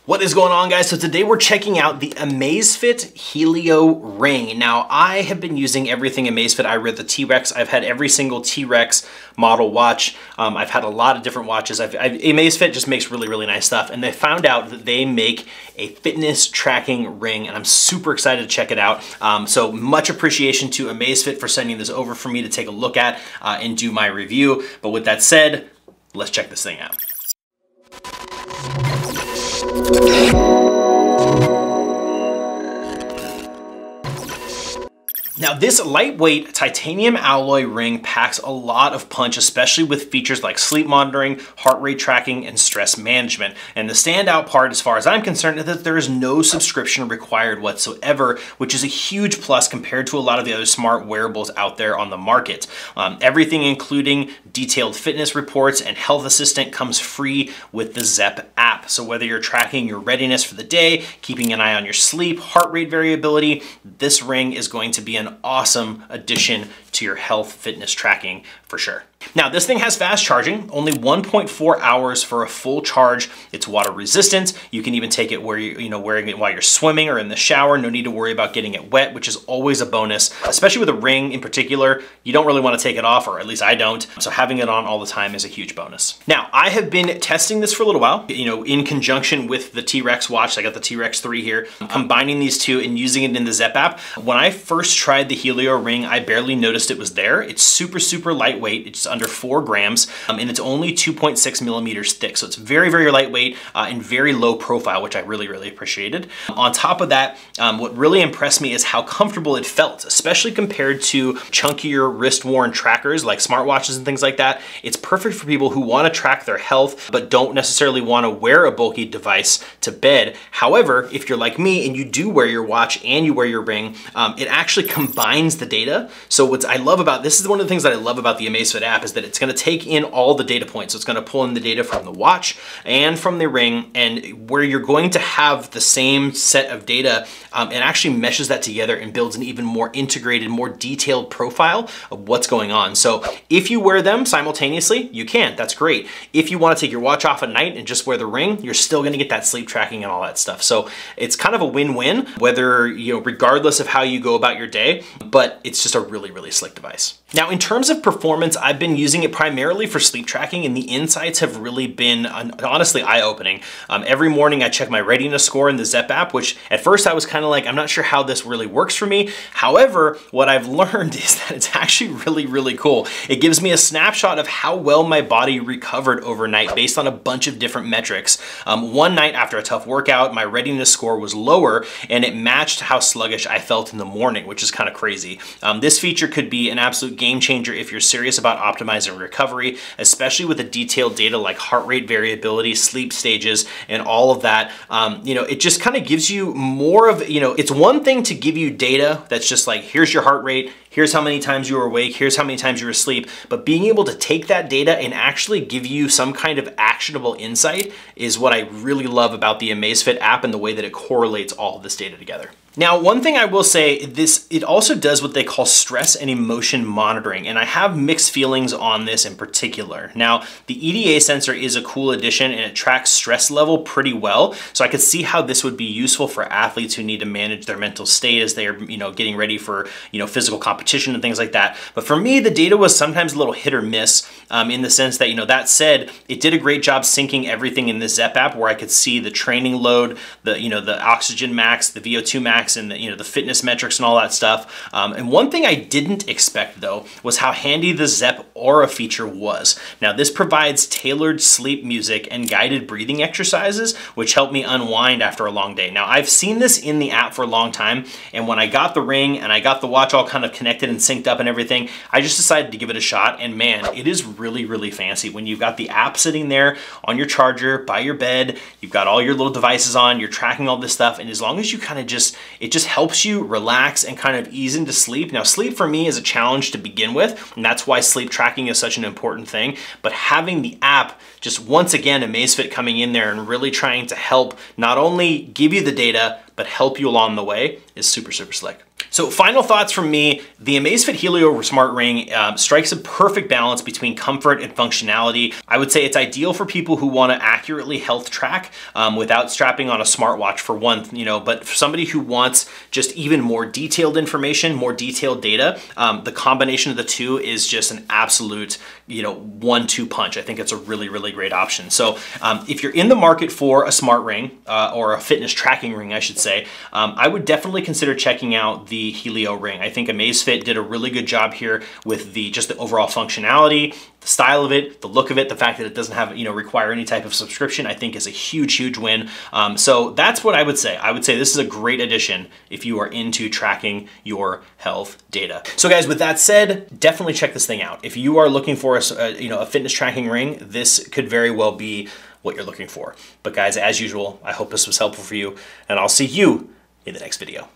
What is going on, guys? So today we're checking out the Amazfit Helio Ring. Now, I have been using everything Amazfit. I read the T-Rex. I've had every single T-Rex model watch. I've had a lot of different watches. Amazfit just makes really, really nice stuff. And they found out that they make a fitness tracking ring, and I'm super excited to check it out. So much appreciation to Amazfit for sending this over for me to take a look at and do my review. But with that said, let's check this thing out. Now, this lightweight titanium alloy ring packs a lot of punch, especially with features like sleep monitoring, heart rate tracking, and stress management. And the standout part, as far as I'm concerned, is that there is no subscription required whatsoever, which is a huge plus compared to a lot of the other smart wearables out there on the market. Everything, including detailed fitness reports and health assistant, comes free with the Zepp app. So whether you're tracking your readiness for the day, keeping an eye on your sleep, heart rate variability, this ring is going to be an awesome addition to your health fitness tracking for sure. Now, this thing has fast charging, only 1.4 hours for a full charge. It's water resistant. You can even take it where wearing it while you're swimming or in the shower. No need to worry about getting it wet, which is always a bonus, especially with a ring in particular. You don't really want to take it off, or at least I don't. So having it on all the time is a huge bonus. Now, I have been testing this for a little while, in conjunction with the T-Rex watch. I got the T-Rex 3 here, combining these two and using it in the Zepp app. When I first tried the Helio Ring, I barely noticed it was there. It's super, super lightweight. It's under 4 grams, and it's only 2.6 millimeters thick. So it's very, very lightweight and very low profile, which I really, really appreciated. On top of that, what really impressed me is how comfortable it felt, especially compared to chunkier wrist-worn trackers like smartwatches and things like that. It's perfect for people who want to track their health, but don't necessarily want to wear a bulky device to bed. However, if you're like me and you do wear your watch and you wear your ring, it actually combines the data. So what I love about this is one of the things that I love about the Amazfit app is that it's going to take in all the data points. So it's going to pull in the data from the watch and from the ring, and where you're going to have the same set of data, it actually meshes that together and builds an even more integrated, more detailed profile of what's going on. So if you wear them simultaneously, you can. That's great. If you want to take your watch off at night and just wear the ring, you're still going to get that sleep tracking and all that stuff. So it's kind of a win-win, whether, regardless of how you go about your day, but it's just a really, really slick device. Now, in terms of performance, I've been using it primarily for sleep tracking, and the insights have really been honestly eye-opening. Every morning I check my readiness score in the Zepp app, which at first I was kind of like, I'm not sure how this really works for me. However, what I've learned is that it's actually really, really cool. It gives me a snapshot of how well my body recovered overnight based on a bunch of different metrics. One night after a tough workout, my readiness score was lower, and it matched how sluggish I felt in the morning, which is kind of crazy. This feature could be an absolute game changer if you're serious about optimizing recovery, especially with the detailed data like heart rate variability, sleep stages, and all of that. It just kind of gives you more of, it's one thing to give you data that's just like, here's your heart rate, here's how many times you were awake, here's how many times you were asleep, but being able to take that data and actually give you some kind of actionable insight is what I really love about the Amazfit app and the way that it correlates all of this data together. Now, one thing I will say, it also does what they call stress and emotion monitoring, and I have mixed feelings on this in particular. Now, the EDA sensor is a cool addition, and it tracks stress level pretty well, so I could see how this would be useful for athletes who need to manage their mental state as they're, getting ready for, physical competition and things like that. But for me, the data was sometimes a little hit or miss in the sense that, that said, it did a great job syncing everything in the Zepp app, where I could see the training load, the oxygen max, the VO2 max, and the fitness metrics and all that stuff. And one thing I didn't expect though was how handy the Zepp Aura feature was. Now, this provides tailored sleep music and guided breathing exercises, which help me unwind after a long day. Now, I've seen this in the app for a long time, and when I got the ring and I got the watch all kind of connected and synced up and everything, I just decided to give it a shot, and man, it is really, really fancy. When you've got the app sitting there on your charger by your bed, you've got all your little devices on, you're tracking all this stuff, and as long as you kind of it just helps you relax and kind of ease into sleep. Now, sleep for me is a challenge to begin with, and that's why sleep tracking is such an important thing. But having the app, just once again, Amazfit coming in there and really trying to help not only give you the data, but help you along the way is super, super slick. So final thoughts from me, the Amazfit Helio Smart Ring strikes a perfect balance between comfort and functionality. I would say it's ideal for people who want to accurately health track without strapping on a smartwatch for one, but for somebody who wants just even more detailed information, more detailed data, the combination of the two is just an absolute, 1-2 punch. I think it's a really, really great option. So if you're in the market for a smart ring or a fitness tracking ring, I should say, I would definitely consider checking out the Helio ring. I think Amazfit did a really good job here with just the overall functionality, the style of it, the look of it, the fact that it doesn't have, require any type of subscription, I think is a huge, huge win. So that's what I would say. I would say this is a great addition if you are into tracking your health data. So guys, with that said, definitely check this thing out. If you are looking for a fitness tracking ring, this could very well be what you're looking for. But guys, as usual, I hope this was helpful for you, and I'll see you in the next video.